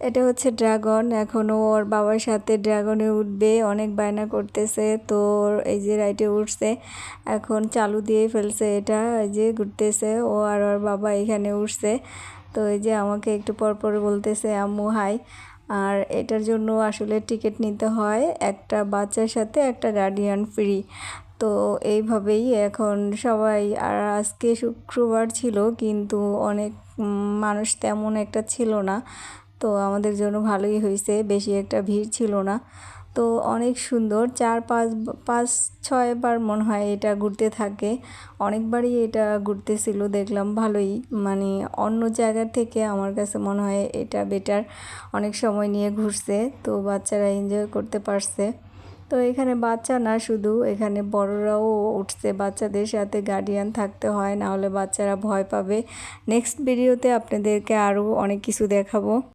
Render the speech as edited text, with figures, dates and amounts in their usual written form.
এটা হচ্ছে ড্রাগন। এখনও ওর বাবার সাথে ড্রাগনে উঠবে, অনেক বায়না করতেছে। তো এই যে রাইটে উঠছে, এখন চালু দিয়ে ফেলছে, এটা এই যে ঘুরতেছে। ও আর ওর বাবা এখানে উঠছে। তো এই যে আমাকে একটু পর পর বলতেছে আম্মু হাই। আর এটার জন্য আসলে টিকিট নিতে হয়, একটা বাচ্চার সাথে একটা গার্ডিয়ান ফ্রি। তো এইভাবেই এখন সবাই, আর আজকে শুক্রবার ছিল কিন্তু অনেক মানুষ তেমন একটা ছিল না। তো আমাদের জন্য ভালোই হয়েছে, বেশি একটা ভিড় ছিল না। তো অনেক সুন্দর, 4-5-6 বার মনে হয় এটা ঘুরতে থাকে। অনেকবারই এটা ঘুরতেছিল, দেখলাম ভালোই, মানে অন্য জায়গার থেকে আমার কাছে মনে হয় এটা বেটার। অনেক সময় নিয়ে ঘুরছে, তো বাচ্চারা এনজয় করতে পারছে। তো এখানে বাচ্চা না, শুধু এখানে বড়রাও উঠছে। বাচ্চাদের সাথে গার্ডিয়ান থাকতে হয়, না হলে বাচ্চারা ভয় পাবে। নেক্সট ভিডিওতে আপনাদেরকে আরও অনেক কিছু দেখাবো।